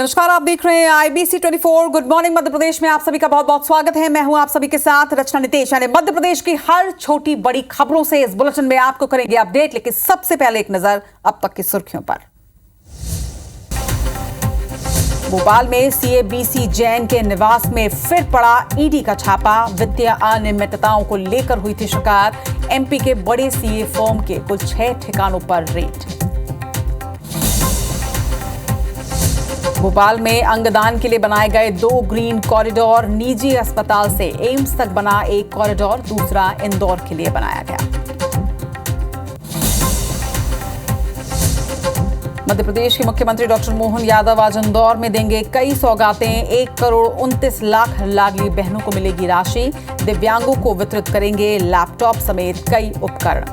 नमस्कार, आप देख रहे हैं IBC 24 good morning Madhya Pradesh में आप सभी का बहुत बहुत स्वागत है। मैं हूं आप सभी के साथ रचना नितेश। यानी मध्य प्रदेश की हर छोटी बड़ी खबरों से इस बुलेटिन में आपको करेंगे अपडेट, लेकिन सबसे पहले एक नजर अब तक की सुर्खियों पर। भोपाल में CA BC जैन के निवास में फिर पड़ा ED का छापा। वित्तीय अनियमितताओं को लेकर हुई थी शिकायत। MP के बड़े CA फर्म के कुल 6 ठिकानों पर रेड। भोपाल में अंगदान के लिए बनाए गए 2 ग्रीन कॉरिडोर। निजी अस्पताल से एम्स तक बना एक कॉरिडोर, दूसरा इंदौर के लिए बनाया गया। मध्य प्रदेश के मुख्यमंत्री डॉक्टर मोहन यादव आज इंदौर में देंगे कई सौगातें। 1,29,00,000 लाडली बहनों को मिलेगी राशि। दिव्यांगों को वितरित करेंगे लैपटॉप समेत कई उपकरण।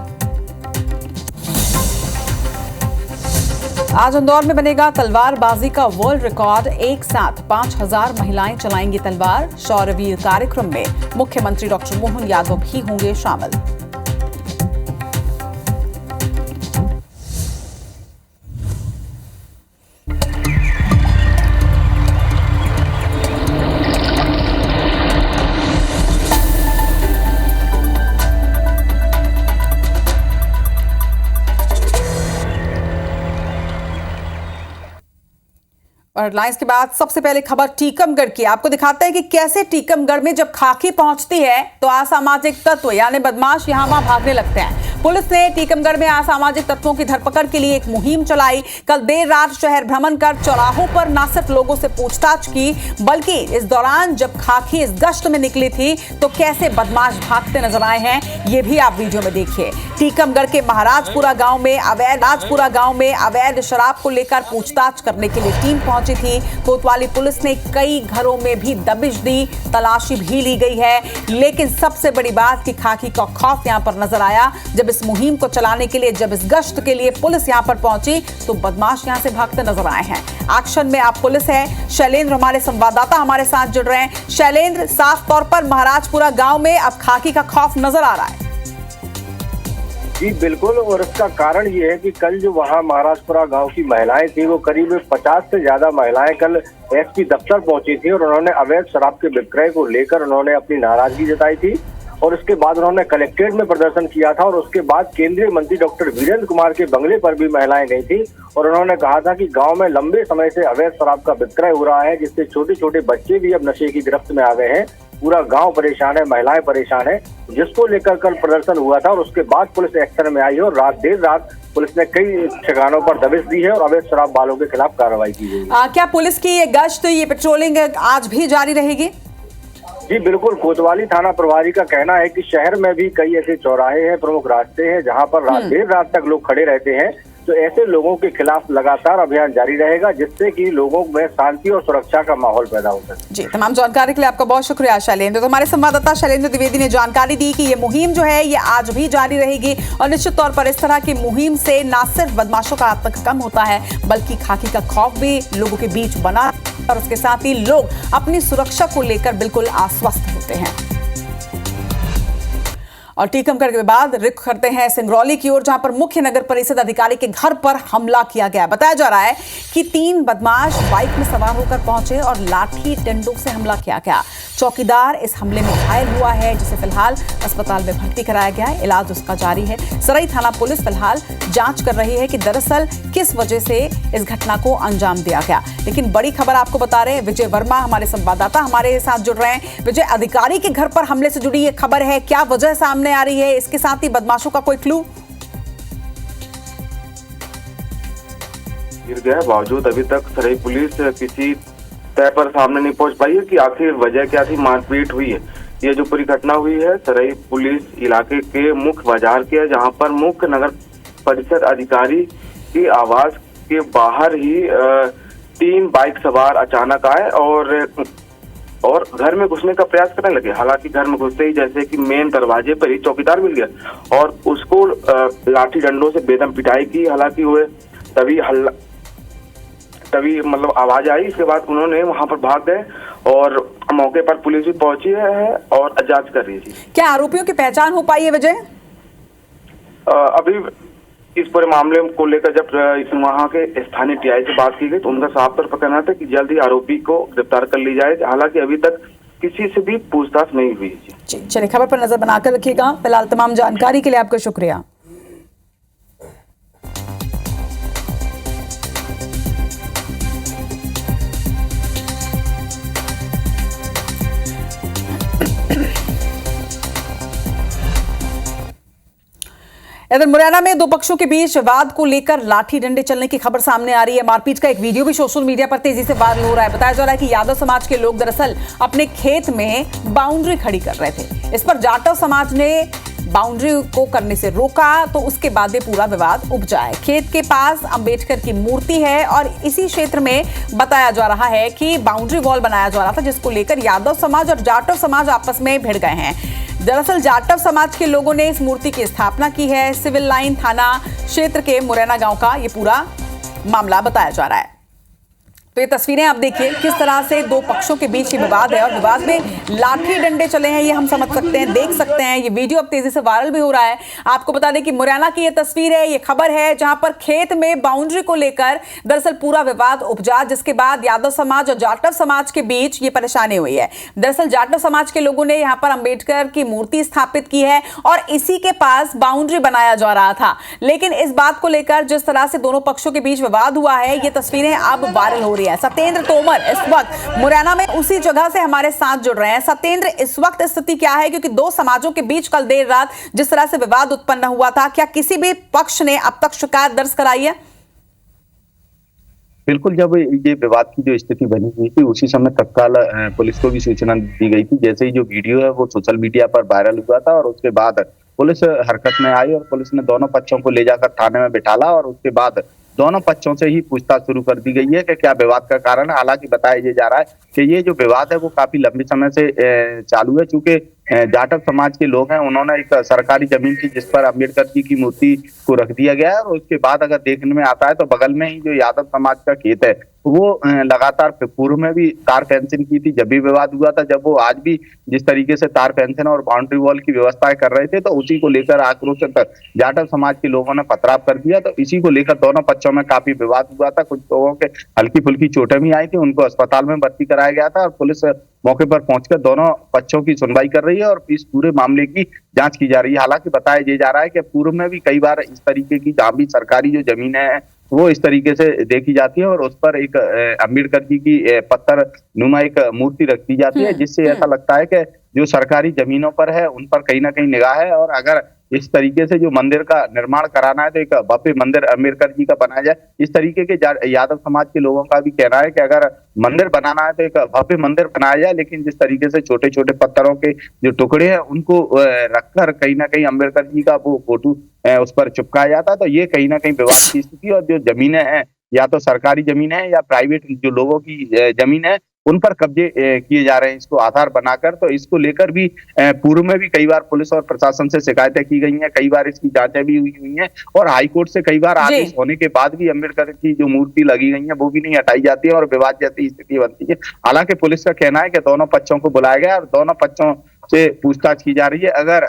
आज इंदौर में बनेगा तलवारबाजी का वर्ल्ड रिकॉर्ड। एक साथ 5,000 महिलाएं चलाएंगी तलवार। शौर्यवीर कार्यक्रम में मुख्यमंत्री डॉक्टर मोहन यादव भी होंगे शामिल। और हेडलाइंस के बाद सबसे पहले खबर टीकमगढ़ की। आपको दिखाते हैं कि कैसे टीकमगढ़ में जब खाकी पहुंचती है तो असामाजिक तत्व यानी बदमाश यहां वहां भागने लगते हैं। पुलिस ने टीकमगढ़ में असामाजिक तत्वों की धरपकड़ के लिए एक मुहिम चलाई। कल देर रात शहर भ्रमण कर चौराहों पर न सिर्फ लोगों से पूछताछ की, बल्कि इस दौरान जब खाकी इस गश्त में निकली थी तो कैसे बदमाश भागते नजर आए हैं, ये भी आप वीडियो में देखिए। टीकमगढ़ के महाराजपुरा गांव में अवैध शराब को लेकर पूछताछ करने के लिए टीम पहुंची थी। कोतवाली पुलिस ने कई घरों में भी दबिश दी, तलाशी भी ली गई है। लेकिन सबसे बड़ी बात कि खाकी का खौफ यहां पर नजर आया जब इस मुहिम को चलाने के लिए, जब इस गश्त के लिए पुलिस यहां पर पहुंची तो बदमाश यहां से भागते नजर आए हैं। एक्शन में आप पुलिस है। शैलेंद्र हमारे संवाददाता हमारे साथ जुड़ रहे हैं। शैलेंद्र, साफ तौर पर महाराजपुरा गांव में अब खाकी का खौफ नजर आ रहा है। जी बिल्कुल, और इसका कारण ये है कि कल जो वहाँ महाराजपुरा गांव की महिलाएं थी, वो करीब 50 से ज्यादा महिलाएं कल SP दफ्तर पहुंची थी और उन्होंने अवैध शराब के विक्रय को लेकर उन्होंने अपनी नाराजगी जताई थी। और उसके बाद उन्होंने कलेक्ट्रेट में प्रदर्शन किया था और उसके बाद केंद्रीय मंत्री डॉक्टर वीरेंद्र कुमार के बंगले पर भी महिलाएं गई थी और उन्होंने कहा था कि गांव में लंबे समय से अवैध शराब का विक्रय हो रहा है, जिससे छोटे छोटे बच्चे भी अब नशे की गिरफ्त में आ गए हैं। पूरा गांव परेशान है, महिलाएं परेशान है, जिसको लेकर कल प्रदर्शन हुआ था। और उसके बाद पुलिस एक्शन में आई और देर रात पुलिस ने कई ठिकानों पर दबिश दी है और अवैध शराब वालों के खिलाफ कार्रवाई की गई है। क्या पुलिस की ये गश्त, ये पेट्रोलिंग आज भी जारी रहेगी? जी बिल्कुल, कोतवाली थाना प्रभारी का कहना है कि शहर में भी कई ऐसे चौराहे हैं, प्रमुख रास्ते हैं जहां पर देर रात तक लोग खड़े रहते हैं। तो ऐसे लोगों के खिलाफ लगातार अभियान जारी रहेगा, जिससे कि लोगों में शांति और सुरक्षा का माहौल पैदा हो सके। जी, तमाम जानकारी के लिए आपका बहुत शुक्रिया शैलेंद्र। तो हमारे संवाददाता शैलेंद्र द्विवेदी ने जानकारी दी कि ये मुहिम जो है ये आज भी जारी रहेगी और निश्चित तौर पर इस तरह की मुहिम से न सिर्फ बदमाशों का आतंक कम होता है, बल्कि खाकी का खौफ भी लोगों के बीच बना और उसके साथ ही लोग अपनी सुरक्षा को लेकर बिल्कुल आश्वस्त होते हैं। और टीकमगढ़ के बाद रुख करते हैं सिंगरौली की ओर, जहां पर मुख्य नगर परिषद अधिकारी के घर पर हमला किया गया। बताया जा रहा है कि 3 बदमाश बाइक में सवार होकर पहुंचे और लाठी डंडों से हमला किया गया। चौकीदार इस हमले में घायल हुआ है, जिसे फिलहाल अस्पताल में भर्ती कराया गया है। इलाज उसका जारी है। सराय थाना पुलिस फिलहाल जांच कर रही है कि दरअसल किस वजह से इस घटना को अंजाम दिया गया। लेकिन बड़ी खबर आपको बता रहे हैं, विजय वर्मा हमारे संवाददाता हमारे साथ जुड़ रहे हैं। विजय, अधिकारी के घर पर हमले से जुड़ी ये खबर है, क्या वजह सामने आ रही है? इसके साथ ही बदमाशों का कोई क्लू? गिर गया बावजूद अभी तक सराय पुलिस किसी तय पर सामने नहीं पहुंच पाई है कि आखिर वजह क्या थी, मारपीट हुई है। ये जो पूरी घटना हुई है सराय पुलिस इलाके के मुख्य बाजार के, जहां पर मुख्य नगर परिषद अधिकारी के आवास के बाहर ही 3 बाइक सवार अचानक आए और घर में घुसने का प्रयास करने लगे। हालांकि घर में घुसते ही जैसे कि मेन दरवाजे पर ही चौकीदार मिल गया और उसको लाठी डंडों से बेदम पिटाई की। हालांकि वो तभी मतलब आवाज आई। इसके बाद उन्होंने वहां पर भाग गए और मौके पर पुलिस भी पहुंची है और जांच कर रही थी। क्या आरोपियों की पहचान हो पाई है विजय? अभी इस पूरे मामले को लेकर जब वहाँ के स्थानीय टीआई से बात की गई तो उनका साफ तौर पर कहना था कि जल्द ही आरोपी को गिरफ्तार कर ली जाए। हालांकि अभी तक किसी से भी पूछताछ नहीं हुई। जी चलिए, खबर पर नजर बनाकर रखिएगा। फिलहाल तमाम जानकारी के लिए आपका शुक्रिया। इधर मुरैना में दो पक्षों के बीच विवाद को लेकर लाठी डंडे चलने की खबर सामने आ रही है। मारपीट का एक वीडियो भी सोशल मीडिया पर तेजी से वायरल हो रहा है। बताया जा रहा है कि यादव समाज के लोग दरअसल अपने खेत में बाउंड्री खड़ी कर रहे थे। इस पर जाटव समाज ने बाउंड्री को करने से रोका तो उसके बाद ये पूरा विवाद उपजा है। खेत के पास अंबेडकर की मूर्ति है और इसी क्षेत्र में बताया जा रहा है कि बाउंड्री वॉल बनाया जा रहा था, जिसको लेकर यादव समाज और जाटव समाज आपस में भिड़ गए हैं। दरअसल जाटव समाज के लोगों ने इस मूर्ति की स्थापना की है। सिविल लाइन थाना क्षेत्र के मुरैना गांव का ये पूरा मामला बताया जा रहा है। तो ये तस्वीरें आप देखिए किस तरह से दो पक्षों के बीच ये विवाद है और विवाद में लाठी डंडे चले हैं, ये हम समझ सकते हैं, देख सकते हैं। ये वीडियो अब तेजी से वायरल भी हो रहा है। आपको बता दें कि मुरैना की ये तस्वीर है, ये खबर है, जहां पर खेत में बाउंड्री को लेकर दरअसल पूरा विवाद उपजा, जिसके बाद यादव समाज और जाटव समाज के बीच ये परेशानी हुई है। दरअसल जाटव समाज के लोगों ने यहाँ पर अंबेडकर की मूर्ति स्थापित की है और इसी के पास बाउंड्री बनाया जा रहा था। लेकिन इस बात को लेकर जिस तरह से दोनों पक्षों के बीच विवाद हुआ है, ये तस्वीरें अब वायरल हो रही है। सत्येंद्र तोमर इस वक्त मुरैना में उसी जगह से हमारे साथ जुड़ रहे हैं। सत्येंद्र, इस वक्त स्थिति क्या है, क्योंकि दो समाजों के बीच कल देर रात जिस तरह से विवाद उत्पन्न हुआ था, क्या किसी भी पक्ष ने अब तक शिकायत दर्ज कराई है? बिल्कुल, जब ये विवाद की जो स्थिति बनी हुई थी उसी समय तत्काल पुलिस को भी सूचना दी गई थी। जैसे ही जो वीडियो है वो सोशल मीडिया पर वायरल हुआ था और उसके बाद पुलिस हरकत में आई और पुलिस ने दोनों पक्षों को ले जाकर थाने में बिठाला और उसके बाद दोनों पक्षों से ही पूछताछ शुरू कर दी गई है कि क्या विवाद का कारण है। हालांकि बताया जा रहा है कि ये जो विवाद है वो काफी लंबे समय से चालू है, चूंकि जाटव समाज के लोग हैं, उन्होंने एक सरकारी जमीन थी जिस पर अम्बेडकर जी की मूर्ति को रख दिया गया है और उसके बाद अगर देखने में आता है तो बगल में ही जो यादव समाज का खेत है वो लगातार पूर्व में भी तार फेंसिंग की थी। जब भी विवाद हुआ था, जब वो आज भी जिस तरीके से तार फेंसिंग और बाउंड्री वॉल की व्यवस्थाएं कर रहे थे, तो उसी को लेकर आक्रोशित जाटव समाज के लोगों ने पथराव कर दिया। तो इसी को लेकर दोनों पक्षों में काफी विवाद हुआ था। कुछ लोगों के हल्की फुल्की चोटें भी आई थी, उनको अस्पताल में भर्ती कराया गया था और पुलिस मौके पर पहुंचकर दोनों पक्षों की सुनवाई कर रही है और इस पूरे मामले की जांच की जा रही है। हालांकि बताया जा रहा है कि पूर्व में भी कई बार इस तरीके की जहां भी सरकारी जो जमीनें हैं वो इस तरीके से देखी जाती है और उस पर एक अम्बेडकर जी की पत्थर नुमा एक मूर्ति रख दी जाती है, जिससे ऐसा लगता है कि जो सरकारी जमीनों पर है उन पर कहीं ना कहीं निगाह है और अगर इस तरीके से जो मंदिर का निर्माण कराना है तो एक भव्य मंदिर अम्बेडकर जी का बनाया जाए। इस तरीके के यादव समाज के लोगों का भी कहना है कि अगर मंदिर बनाना है तो एक भव्य मंदिर बनाया जाए, लेकिन जिस तरीके से छोटे छोटे पत्थरों के जो टुकड़े हैं उनको रखकर कहीं ना कहीं अम्बेडकर जी का वो फोटो उस पर चिपकाया जाता है, तो ये कहीं ना कहीं विवाद की स्थिति। और जो जमीनें हैं या तो सरकारी जमीन है या प्राइवेट जो लोगों की जमीन है उन पर कब्जे किए जा रहे हैं इसको आधार बनाकर। तो इसको लेकर भी पूर्व में भी कई बार पुलिस और प्रशासन से शिकायतें की गई हैं, कई बार इसकी जांचें भी हुई हैं और हाईकोर्ट से कई बार आदेश होने के बाद भी अम्बेडकर की जो मूर्ति लगी गई है वो भी नहीं हटाई जाती है और विवाद जैसी स्थिति बनती है। हालांकि पुलिस का कहना है कि दोनों पक्षों को बुलाया गया और दोनों पक्षों से पूछताछ की जा रही है। अगर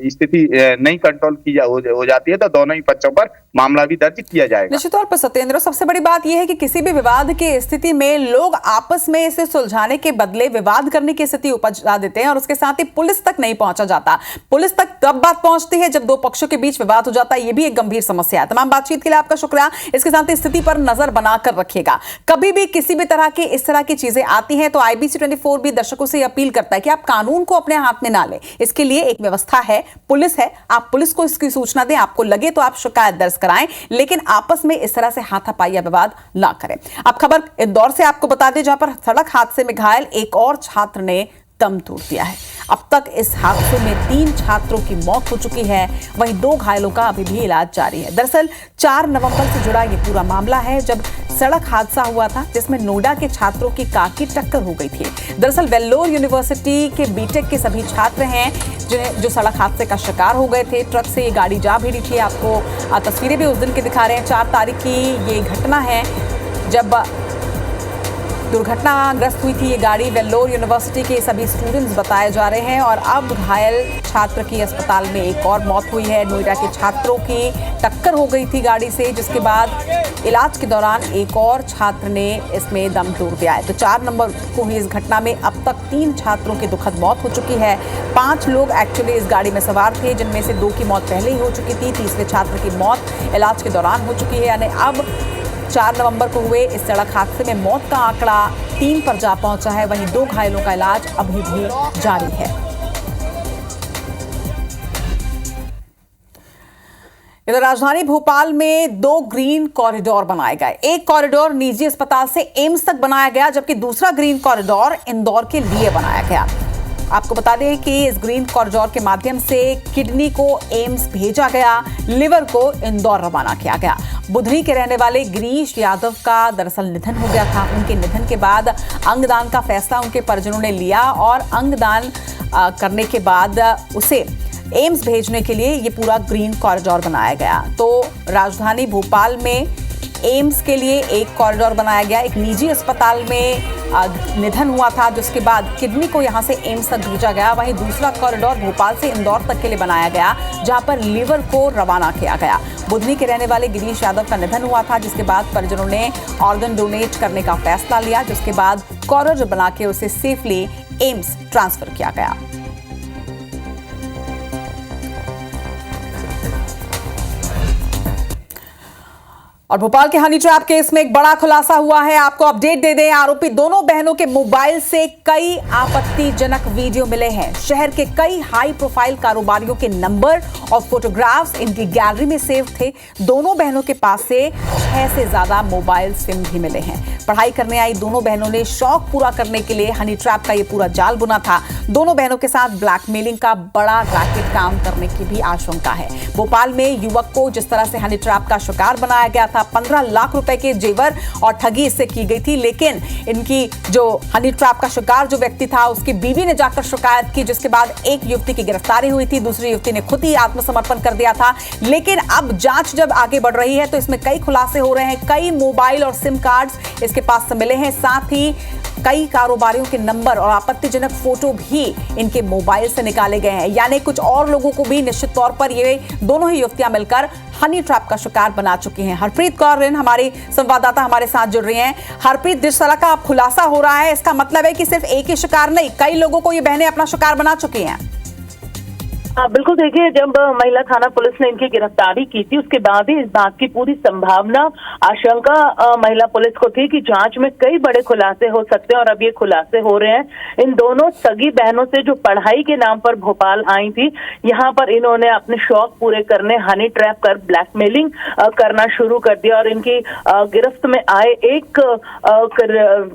स्थिति नहीं कंट्रोल की हो जाती है तो दोनों ही पक्षों पर मामला भी दर्ज किया जाएगा। निश्चित तौर पर सत्येंद्र, सबसे बड़ी बात यह है कि किसी भी विवाद की स्थिति में लोग आपस में इसे सुलझाने के बदले विवाद करने की स्थिति उपजा देते हैं और उसके साथ ही पुलिस तक नहीं पहुंचा जाता। पुलिस तक तब बात पहुंचती है जब दो पक्षों के बीच विवाद हो जाता है। यह भी एक गंभीर समस्या है। तमाम बातचीत के लिए आपका शुक्रिया। इसके साथ ही स्थिति पर नजर बनाकर रखिएगा। कभी भी किसी भी तरह की इस तरह की चीजें आती हैं तो IBC 24 भी दर्शकों से अपील करता है कि आप कानून को अपने हाथ में ना लें। इसके लिए एक व्यवस्था है, पुलिस है। आप पुलिस को इसकी सूचना दें, आपको लगे तो आप शिकायत दर्ज कराएं, लेकिन आपस में इस तरह से हाथापाई या विवाद ना करें। अब खबर इंदौर से आपको बता दें, जहां पर सड़क हादसे में घायल एक और छात्र ने दम तोड़ दिया है। अब तक इस हादसे में 3 छात्रों की मौत हो चुकी है, वहीं 2 घायलों का अभी भी इलाज जारी है। दरअसल 4 नवंबर से जुड़ा ये पूरा मामला है, जब सड़क हादसा हुआ था जिसमें नोएडा के छात्रों की कार की टक्कर हो गई थी। दरअसल वेल्लोर यूनिवर्सिटी के बीटेक के सभी छात्र हैं जो सड़क हादसे का शिकार हो गए थे। ट्रक से ये गाड़ी जा भिड़ी थी। आपको तस्वीरें भी उस दिन की दिखा रहे हैं। 4 तारीख की ये घटना है जब दुर्घटनाग्रस्त हुई थी ये गाड़ी। वेल्लोर यूनिवर्सिटी के सभी स्टूडेंट्स बताए जा रहे हैं और अब घायल छात्र की अस्पताल में एक और मौत हुई है। नोएडा के छात्रों की टक्कर हो गई थी गाड़ी से, जिसके बाद इलाज के दौरान एक और छात्र ने इसमें दम तोड़ दिया है। तो 4 नवंबर को हुई इस घटना में अब तक 3 छात्रों की दुखद मौत हो चुकी है। 5 लोग एक्चुअली इस गाड़ी में सवार थे, जिनमें से 2 की मौत पहले ही हो चुकी थी। तीसरे छात्र की मौत इलाज के दौरान हो चुकी है। यानी अब 4 नवंबर को हुए इस सड़क हादसे में मौत का आंकड़ा 3 पर जा पहुंचा है। वहीं 2 घायलों का इलाज अभी भी जारी है। इधर राजधानी भोपाल में 2 ग्रीन कॉरिडोर बनाए गए। एक कॉरिडोर निजी अस्पताल से एम्स तक बनाया गया, जबकि दूसरा ग्रीन कॉरिडोर इंदौर के लिए बनाया गया। आपको बता दें कि इस ग्रीन कॉरिडोर के माध्यम से किडनी को एम्स भेजा गया, लिवर को इंदौर रवाना किया गया। बुधनी के रहने वाले गिरीश यादव का दरअसल निधन हो गया था। उनके निधन के बाद अंगदान का फैसला उनके परिजनों ने लिया और अंगदान करने के बाद उसे एम्स भेजने के लिए ये पूरा ग्रीन कॉरिडोर बनाया गया। तो राजधानी भोपाल में एम्स के लिए एक कॉरिडोर बनाया गया। एक निजी अस्पताल में निधन हुआ था, जिसके बाद किडनी को यहां से एम्स तक भेजा गया। वहीं दूसरा कॉरिडोर भोपाल से इंदौर तक के लिए बनाया गया, जहां पर लिवर को रवाना किया गया। बुधनी के रहने वाले गिरीश यादव का निधन हुआ था, जिसके बाद परिजनों ने ऑर्गन डोनेट करने का फैसला लिया, जिसके बाद कॉरिडोर बना के उसे सेफली एम्स ट्रांसफर किया गया। और भोपाल के हनी ट्रैप केस में एक बड़ा खुलासा हुआ है। आपको अपडेट दे दें, आरोपी दोनों बहनों के मोबाइल से कई आपत्तिजनक वीडियो मिले हैं। शहर के कई हाई प्रोफाइल कारोबारियों के नंबर और फोटोग्राफ्स इनकी गैलरी में सेव थे। दोनों बहनों के पास से 6 से ज्यादा मोबाइल सिम भी मिले हैं। पढ़ाई करने आई दोनों बहनों ने शौक पूरा करने के लिए हनी ट्रैप का ये पूरा जाल बुना था। दोनों बहनों के साथ ब्लैकमेलिंग का बड़ा रैकेट काम करने की भी आशंका है। भोपाल में युवक को जिस तरह से हनी ट्रैप का शिकार बनाया गया था, 15 लाख रुपए के जेवर और ठगी इससे की गई थी। लेकिन इनकी जो हनी ट्रैप का शिकार जो व्यक्ति था, उसकी बीवी ने जाकर शिकायत की, जिसके बाद एक युवती की गिरफ्तारी हुई थी। दूसरी युवती ने खुद ही आत्मसमर्पण कर दिया था। लेकिन अब जांच जब आगे बढ़ रही है तो इसमें कई खुलासे हो रहे हैं। कई मोबाइल और सिम कार्ड्स इसके पास से मिले हैं। साथ ही कई कारोबारियों के नंबर और आपत्तिजनक फोटो भी इनके मोबाइल से निकाले गए हैं। यानी कुछ और लोगों को भी निश्चित तौर पर ये दोनों ही युवतियां मिलकर हनी ट्रैप का शिकार बना चुकी हैं। हरप्रीत कौर हमारी संवाददाता हमारे साथ जुड़ रही हैं। हरप्रीत, जिस तरह का खुलासा हो रहा है, इसका मतलब है कि सिर्फ एक ही शिकार नहीं, कई लोगों को ये बहनें अपना शिकार बना चुकी हैं। बिल्कुल, देखिए, जब महिला थाना पुलिस ने इनकी गिरफ्तारी की थी, उसके बाद ही इस बात की पूरी संभावना, आशंका महिला पुलिस को थी कि जांच में कई बड़े खुलासे हो सकते हैं। और अब ये खुलासे हो रहे हैं। इन दोनों सगी बहनों से जो पढ़ाई के नाम पर भोपाल आई थी, यहाँ पर इन्होंने अपने शौक पूरे करने हनी ट्रैप कर ब्लैकमेलिंग करना शुरू कर दिया। और इनकी गिरफ्त में आए एक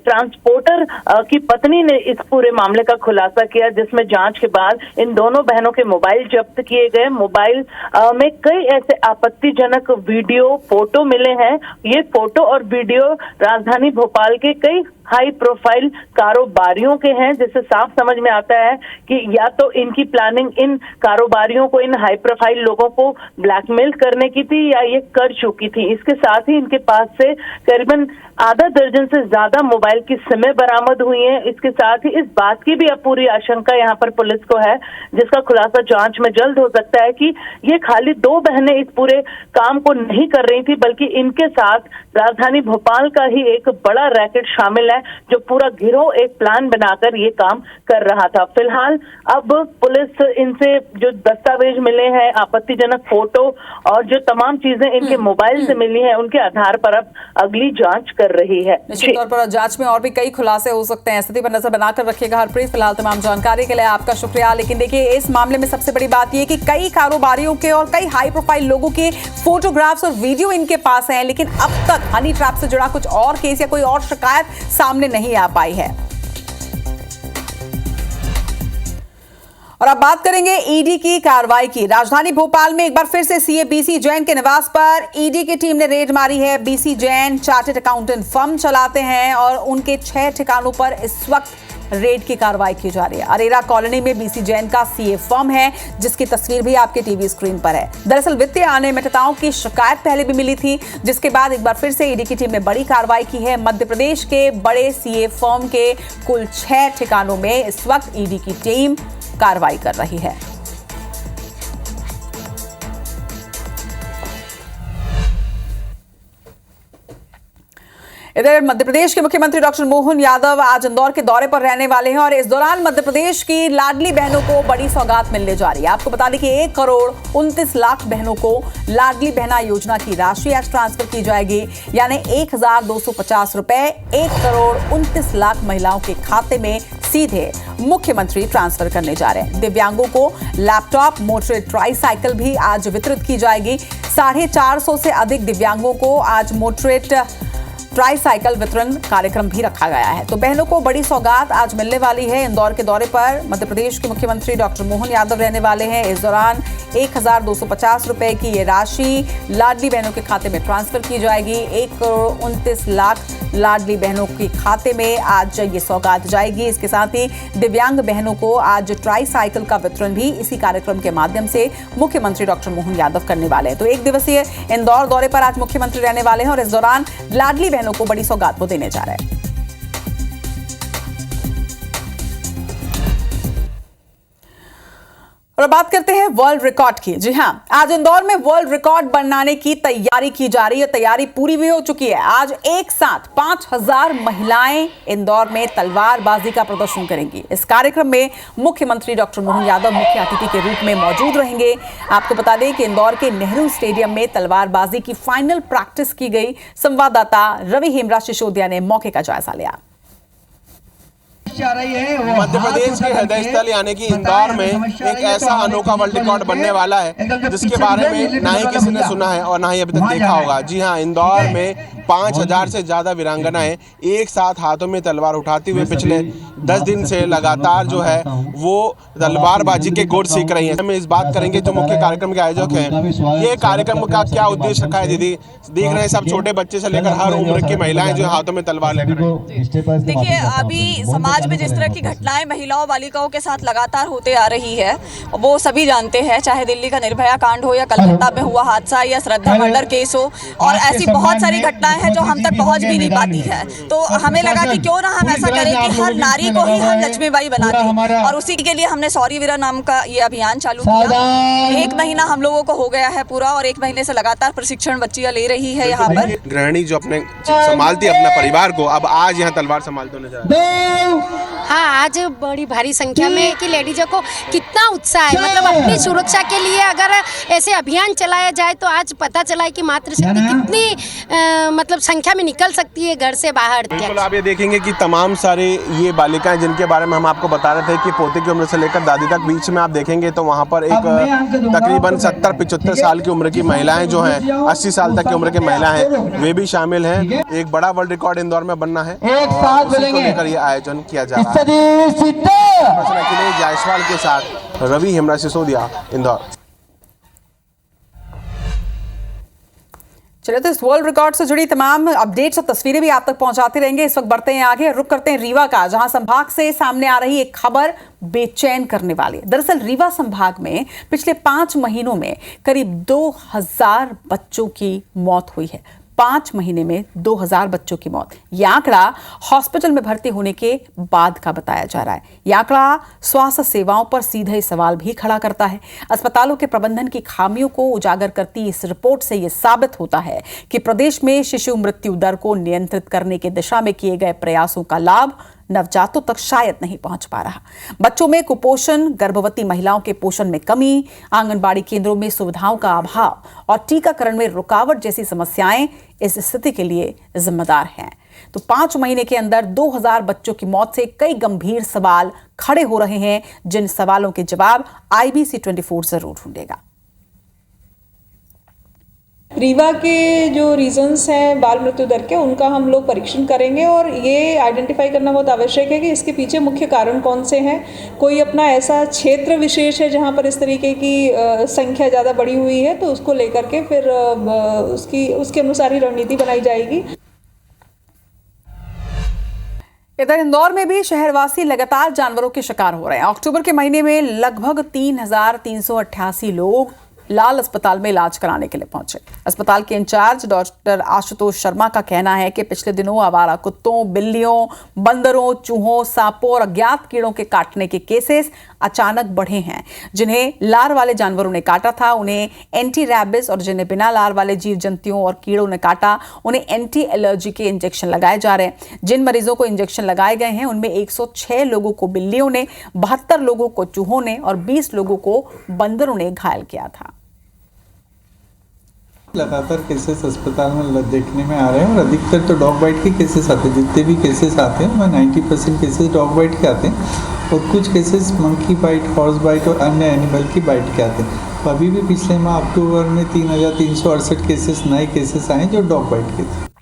ट्रांसपोर्टर की पत्नी ने इस पूरे मामले का खुलासा किया, जिसमें जांच के बाद इन दोनों बहनों के मोबाइल जब्त किए गए। मोबाइल में कई ऐसे आपत्तिजनक वीडियो, फोटो मिले हैं। ये फोटो और वीडियो राजधानी भोपाल के कई हाई प्रोफाइल कारोबारियों के हैं, जिससे साफ समझ में आता है कि या तो इनकी प्लानिंग इन कारोबारियों को, इन हाई प्रोफाइल लोगों को ब्लैकमेल करने की थी या ये कर चुकी थी। इसके साथ ही इनके पास से करीबन आधा दर्जन से ज्यादा मोबाइल की सिमें बरामद हुई हैं। इसके साथ ही इस बात की भी अब पूरी आशंका यहाँ पर पुलिस को है, जिसका खुलासा जांच में जल्द हो सकता है, कि ये खाली 2 बहनें इस पूरे काम को नहीं कर रही थी, बल्कि इनके साथ राजधानी भोपाल का ही एक बड़ा रैकेट शामिल है, जो पूरा गिरोह एक प्लान बनाकर ये काम कर रहा था। फिलहाल अब पुलिस इनसे जो दस्तावेज मिले हैं, आपत्तिजनक फोटो और जो तमाम चीजें इनके मोबाइल से मिली हैं, उनके आधार पर अब अगली जांच कर रही है। निश्चित तौर पर जांच में और भी कई खुलासे हो सकते हैं। स्थिति पर नजर बनाकर रखिएगा हरप्रीत। फिलहाल तमाम जानकारी के लिए आपका शुक्रिया। लेकिन देखिए, इस मामले में सबसे बड़ी बात यह कि कई कारोबारियों के और कई हाई प्रोफाइल लोगों के फोटोग्राफ्स और वीडियो इनके पास हैं, लेकिन अब तक हनी ट्रैप से जुड़ा कुछ और केस या कोई और शिकायत सामने नहीं आ पाई है। और अब बात करेंगे ईडी की कार्रवाई की। राजधानी भोपाल में एक बार फिर से सीए बीसी जैन के निवास पर ईडी की टीम ने रेड मारी है। BC Jain chartered accountant firm चलाते हैं और उनके 6 ठिकानों पर इस वक्त रेड की कार्रवाई की जा रही है। अरेरा कॉलोनी में बीसी जैन का सीए फर्म है, जिसकी तस्वीर भी आपके टीवी स्क्रीन पर है। दरअसल वित्तीय अनियमितताओं की शिकायत पहले भी मिली थी, जिसके बाद एक बार फिर से ईडी की टीम ने बड़ी कार्रवाई की है। मध्य प्रदेश के बड़े सीए फर्म के कुल 6 ठिकानों में इस वक्त ईडी की टीम कार्रवाई कर रही है। इधर मध्य प्रदेश के मुख्यमंत्री डॉक्टर मोहन यादव आज इंदौर के दौरे पर रहने वाले हैं और इस दौरान मध्य प्रदेश की लाडली बहनों को बड़ी सौगात मिलने जा रही है। आपको बता दें कि 1 करोड़ 29 लाख बहनों को लाडली बहना योजना की राशि आज ट्रांसफर की जाएगी, यानी 1250 रुपए 1 करोड़ 29 लाख महिलाओं के खाते में सीधे मुख्यमंत्री ट्रांसफर करने जा रहे हैं। दिव्यांगों को लैपटॉप, मोटरेड ट्राईसाइकिल भी आज वितरित की जाएगी। 450 से अधिक दिव्यांगों को आज मोटरेड ट्राईसाइकिल वितरण कार्यक्रम भी रखा गया है। तो बहनों को बड़ी सौगात आज मिलने वाली है। इंदौर के दौरे पर मध्य प्रदेश के मुख्यमंत्री डॉक्टर मोहन यादव रहने वाले हैं। इस दौरान 1250 रुपए की ये राशि लाडली बहनों के खाते में ट्रांसफर की जाएगी। 1 करोड़ 29 लाख लाडली बहनों के खाते में आज ये सौगात जाएगी। इसके साथ ही दिव्यांग बहनों को आज ट्राईसाइकिल का वितरण भी इसी कार्यक्रम के माध्यम से मुख्यमंत्री डॉक्टर मोहन यादव करने वाले हैं। तो 1 दिवसीय इंदौर दौरे पर आज मुख्यमंत्री रहने वाले हैं और इस दौरान लाडली बहनों को बड़ी सौगात वो देने जा रहे हैं। और बात करते हैं वर्ल्ड रिकॉर्ड की। जी हां, आज इंदौर में वर्ल्ड रिकॉर्ड बनाने की तैयारी की जा रही है। तैयारी पूरी भी हो चुकी है। आज एक साथ 5000 महिलाएं इंदौर में तलवारबाजी का प्रदर्शन करेंगी। इस कार्यक्रम में मुख्यमंत्री डॉक्टर मोहन यादव मुख्य अतिथि के रूप में मौजूद रहेंगे। आपको बता दें कि इंदौर के नेहरू स्टेडियम में तलवारबाजी की फाइनल प्रैक्टिस की गई। संवाददाता रवि हेमराज सिसोदिया ने मौके का जायजा लिया। मध्य प्रदेश के हृदय स्थल यानी कि इंदौर में एक ऐसा अनोखा वर्ल्ड रिकॉर्ड बनने वाला है जिसके बारे में ना ही किसी ने सुना है और ना ही अभी तक देखा होगा। जी हाँ, इंदौर में 5000 से ज्यादा वीरांगनाएं एक साथ हाथों में तलवार उठाते हुए पिछले 10 दिन से लगातार जो है वो तलवारबाजी के गुर सीख रही हैं। हम इस बात करेंगे जो मुख्य कार्यक्रम के आयोजक हैं, ये कार्यक्रम का क्या उद्देश्य रखा है। दीदी देख रहे हैं सब छोटे बच्चे से लेकर हर उम्र की महिलाएं जो हाथों में तलवार लेकर। देखिए, अभी समाज में जिस तरह की घटनाएं महिलाओं बालिकाओं के साथ लगातार होते आ रही है वो सभी जानते हैं, चाहे दिल्ली का निर्भया कांड हो या कलकत्ता में हुआ हादसा या श्रद्धा मर्डर केस हो, और ऐसी बहुत सारी घटनाएं हैं जो हम तक पहुंच भी नहीं पाती है। तो हमें लगा कि क्यों ना हम ऐसा करें कि हर नारी को ही हम लक्ष्मीबाई बना दें, और उसी के लिए हमने सॉरी वीरा नाम का ये अभियान चालू किया। 1 महीना हम लोगों को हो गया है पूरा, और 1 महीने से लगातार प्रशिक्षण बच्चियां ले रही है यहाँ पर। गृहिणी जो अपने संभालती है अपना परिवार को, अब आज यहाँ तलवार संभालते होने जा रहे हैं। हाँ, आज बड़ी भारी संख्या में कि लेडीजों को कितना उत्साह है। मतलब अपनी सुरक्षा के लिए अगर ऐसे अभियान चलाया जाए तो आज पता चला है कि मातृशक्ति कितनी मतलब संख्या में निकल सकती है घर से बाहर। बिल्कुल, आप ये देखेंगे कि तमाम सारे ये बालिकाएं जिनके बारे में हम आपको बता रहे थे कि पोते की उम्र से लेकर दादी तक, बीच में आप देखेंगे तो वहाँ पर एक तकरीबन 70-75 साल की उम्र की महिलाएं जो हैं, 80 साल तक की उम्र की महिलाएं हैं, वे भी शामिल हैं। एक बड़ा वर्ल्ड रिकॉर्ड इंदौर में बनना है, उसी को लेकर ये आयोजन किया जा रहा है। जायसवाल के साथ रवि हेमराज सिसोदिया, इंदौर। चलिए, तो इस वर्ल्ड रिकॉर्ड से जुड़ी तमाम अपडेट्स और तस्वीरें भी आप तक पहुंचाते रहेंगे। इस वक्त बढ़ते हैं आगे, रुक करते हैं रीवा का, जहां संभाग से सामने आ रही एक खबर बेचैन करने वाली है। दरअसल रीवा संभाग में पिछले 5 महीनों में करीब 2000 बच्चों की मौत हुई है। 5 महीने में 2000 बच्चों की मौत। यह आंकड़ा हॉस्पिटल में भर्ती होने के बाद का बताया जा रहा है। यह आंकड़ा स्वास्थ्य सेवाओं पर सीधे सवाल भी खड़ा करता है। अस्पतालों के प्रबंधन की खामियों को उजागर करती इस रिपोर्ट से यह साबित होता है कि प्रदेश में शिशु मृत्यु दर को नियंत्रित करने की दिशा में किए गए प्रयासों का लाभ नवजातों तक शायद नहीं पहुंच पा रहा। बच्चों में कुपोषण, गर्भवती महिलाओं के पोषण में कमी, आंगनबाड़ी केंद्रों में सुविधाओं का अभाव और टीकाकरण में रुकावट जैसी समस्याएं इस स्थिति के लिए जिम्मेदार हैं। तो 5 महीने के अंदर 2000 बच्चों की मौत से कई गंभीर सवाल खड़े हो रहे हैं, जिन सवालों के जवाब IBC 24 जरूर ढूंढेगा। रीवा के जो रीजंस हैं बाल मृत्यु दर के, उनका हम लोग परीक्षण करेंगे और ये आइडेंटिफाई करना बहुत आवश्यक है कि इसके पीछे मुख्य कारण कौन से हैं। कोई अपना ऐसा क्षेत्र विशेष है जहाँ पर इस तरीके की संख्या ज़्यादा बढ़ी हुई है, तो उसको लेकर के फिर उसके अनुसार ही रणनीति बनाई जाएगी। इधर इंदौर में भी शहरवासी लगातार जानवरों के शिकार हो रहे हैं। अक्टूबर के महीने में लगभग 3,388 लोग लाल अस्पताल में इलाज कराने के लिए पहुंचे। अस्पताल के इंचार्ज डॉक्टर आशुतोष शर्मा का कहना है कि पिछले दिनों आवारा कुत्तों, बिल्लियों, बंदरों, चूहों, सांपों और अज्ञात कीड़ों के काटने के केसेस अचानक बढ़े हैं। जिन्हें लार वाले जानवरों ने काटा था उन्हें एंटी रैबिस, और जिन्हें बिना लार वाले जीव जंतुओं और कीड़ों ने काटा उन्हें एंटी एलर्जी के इंजेक्शन लगाए जा रहे हैं। जिन मरीजों को इंजेक्शन लगाए गए हैं उनमें 106 लोगों को बिल्लियों ने, 72 लोगों को चूहों ने और 20 लोगों को बंदरों ने घायल किया था। लगातार केसेस अस्पताल में देखने में आ रहे हैं और अधिकतर तो डॉग बाइट के केसेस आते हैं। जितने भी केसेस आते हैं 90% केसेस डॉग बाइट के आते हैं और कुछ cases monkey bite, horse bite और अन्य एनिमल की बाइट के आते हैं। अभी भी पिछले माह अक्टूबर में 3,368 केसेस नए केसेस आए जो डॉग बाइट के थे।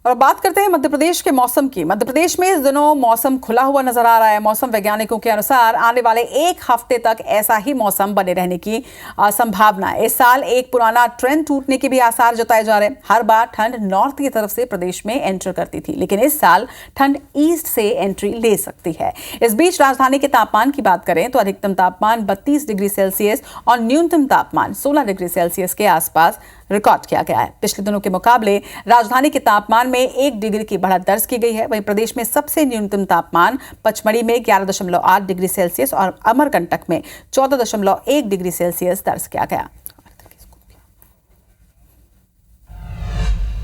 और बात करते हैं मध्य प्रदेश के मौसम की। मध्य प्रदेश में इस दिनों मौसम खुला हुआ नजर आ रहा है। मौसम वैज्ञानिकों के अनुसार आने वाले एक हफ्ते तक ऐसा ही मौसम बने रहने की संभावना है। इस साल एक पुराना ट्रेंड टूटने के भी आसार जताए जा रहे हैं। हर बार ठंड नॉर्थ की तरफ से प्रदेश में एंटर करती थी, लेकिन इस साल ठंड ईस्ट से एंट्री ले सकती है। इस बीच राजधानी के तापमान की बात करें तो अधिकतम तापमान 32 डिग्री सेल्सियस और न्यूनतम तापमान 16 डिग्री सेल्सियस के आसपास रिकॉर्ड किया गया है। पिछले दिनों के मुकाबले राजधानी के तापमान में 1 डिग्री की बढ़त दर्ज की गई है। वहीं प्रदेश में सबसे न्यूनतम तापमान पचमढ़ी में 11.8 डिग्री सेल्सियस और अमरकंटक में 14.1 डिग्री सेल्सियस दर्ज किया गया।